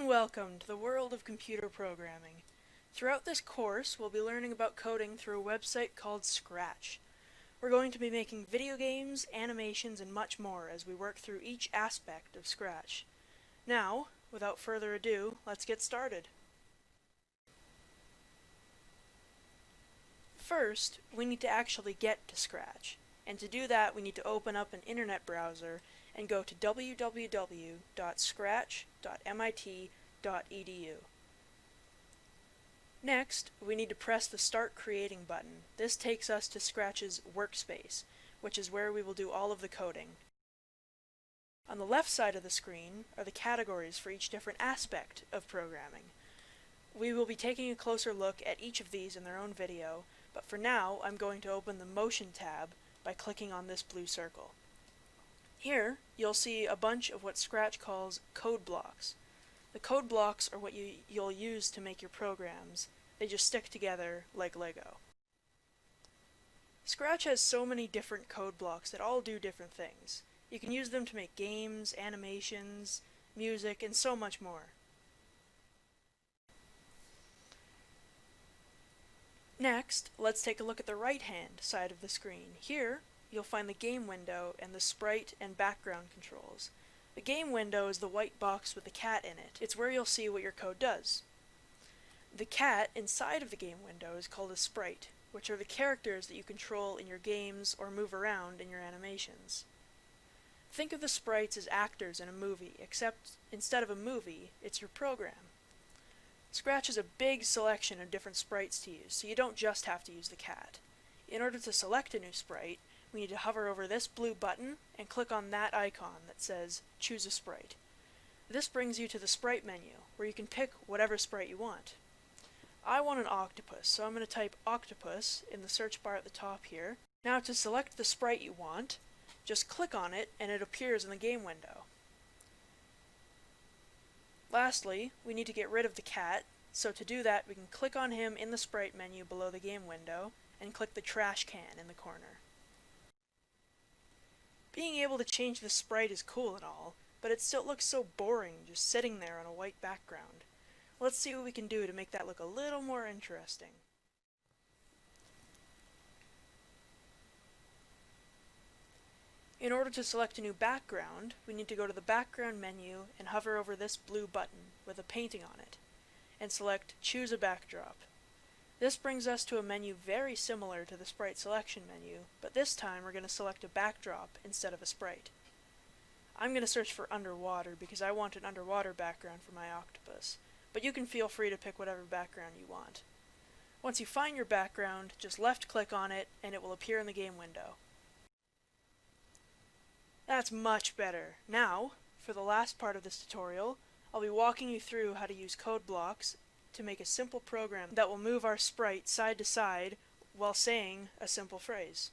and welcome to the world of computer programming. Throughout this course, we'll be learning about coding through a website called Scratch. We're going to be making video games, animations, and much more as we work through each aspect of Scratch. Now, without further ado, let's get started. First, we need to actually get to Scratch, and to do that we need to open up an internet browser and go to www.scratch.mit.edu. Next, we need to press the Start Creating button. This takes us to Scratch's Workspace, which is where we will do all of the coding. On the left side of the screen are the categories for each different aspect of programming. We will be taking a closer look at each of these in their own video, but for now I'm going to open the Motion tab by clicking on this blue circle. Here, you'll see a bunch of what Scratch calls code blocks. The code blocks are what you'll use to make your programs. They just stick together like Lego. Scratch has so many different code blocks that all do different things. You can use them to make games, animations, music, and so much more. Next, let's take a look at the right-hand side of the screen. Here, you'll find the game window and the sprite and background controls. The game window is the white box with the cat in it. It's where you'll see what your code does. The cat inside of the game window is called a sprite, which are the characters that you control in your games or move around in your animations. Think of the sprites as actors in a movie, except instead of a movie, it's your program. Scratch has a big selection of different sprites to use, so you don't just have to use the cat. In order to select a new sprite, we need to hover over this blue button and click on that icon that says Choose a Sprite. This brings you to the Sprite menu, where you can pick whatever sprite you want. I want an octopus, so I'm going to type octopus in the search bar at the top here. Now to select the sprite you want, just click on it and it appears in the game window. Lastly, we need to get rid of the cat, so to do that we can click on him in the sprite menu below the game window and click the trash can in the corner. Being able to change the sprite is cool and all, but it still looks so boring just sitting there on a white background. Let's see what we can do to make that look a little more interesting. In order to select a new background, we need to go to the background menu and hover over this blue button with a painting on it, and select Choose a Backdrop. This brings us to a menu very similar to the sprite selection menu, but this time we're going to select a backdrop instead of a sprite. I'm going to search for underwater because I want an underwater background for my octopus, but you can feel free to pick whatever background you want. Once you find your background, just left click on it and it will appear in the game window. That's much better. Now, for the last part of this tutorial, I'll be walking you through how to use code blocks to make a simple program that will move our sprite side to side while saying a simple phrase.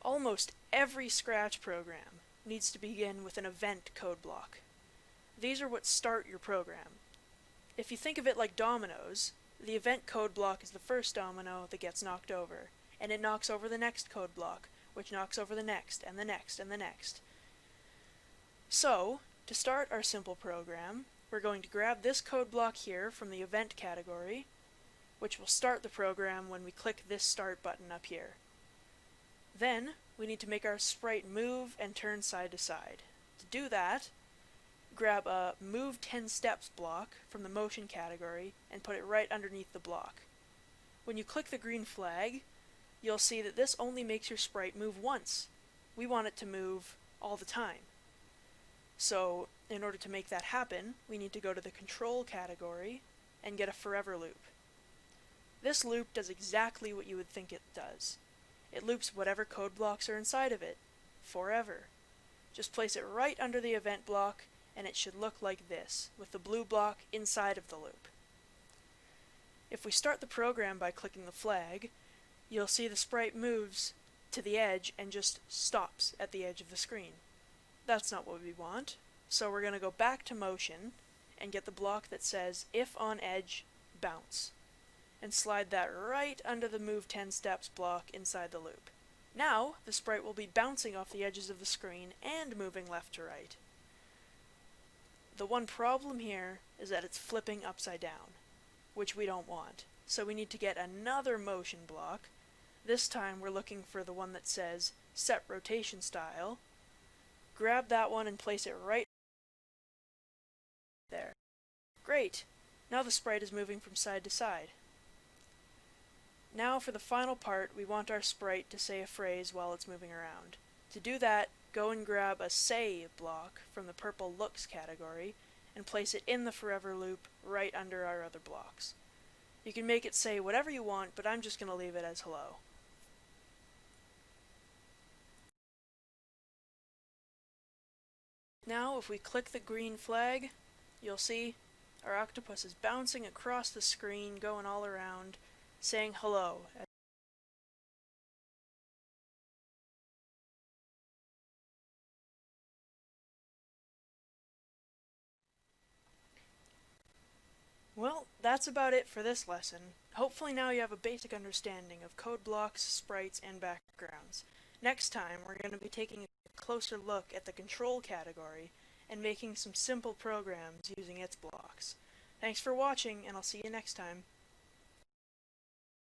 Almost every Scratch program needs to begin with an event code block. These are what start your program. If you think of it like dominoes, the event code block is the first domino that gets knocked over, and it knocks over the next code block, which knocks over the next, and the next, and the next. So, to start our simple program, we're going to grab this code block here from the event category, which will start the program when we click this start button up here. Then, we need to make our sprite move and turn side to side. To do that, grab a Move 10 Steps block from the Motion category and put it right underneath the block. When you click the green flag, you'll see that this only makes your sprite move once. We want it to move all the time. So, in order to make that happen, we need to go to the Control category and get a forever loop. This loop does exactly what you would think it does. It loops whatever code blocks are inside of it, forever. Just place it right under the event block and it should look like this, with the blue block inside of the loop. If we start the program by clicking the flag, you'll see the sprite moves to the edge and just stops at the edge of the screen. That's not what we want, so we're going to go back to Motion and get the block that says If on Edge, Bounce, and slide that right under the Move 10 Steps block inside the loop. Now, the sprite will be bouncing off the edges of the screen and moving left to right. The one problem here is that it's flipping upside down, which we don't want. So we need to get another motion block. This time we're looking for the one that says Set Rotation Style. Grab that one and place it right there. Great! Now the sprite is moving from side to side. Now for the final part, we want our sprite to say a phrase while it's moving around. To do that, go and grab a Say block from the purple Looks category and place it in the forever loop right under our other blocks. You can make it say whatever you want, but I'm just going to leave it as hello. Now if we click the green flag, you'll see our octopus is bouncing across the screen, going all around, saying hello. Well, that's about it for this lesson. Hopefully now you have a basic understanding of code blocks, sprites, and backgrounds. Next time, we're going to be taking a closer look at the control category and making some simple programs using its blocks. Thanks for watching, and I'll see you next time.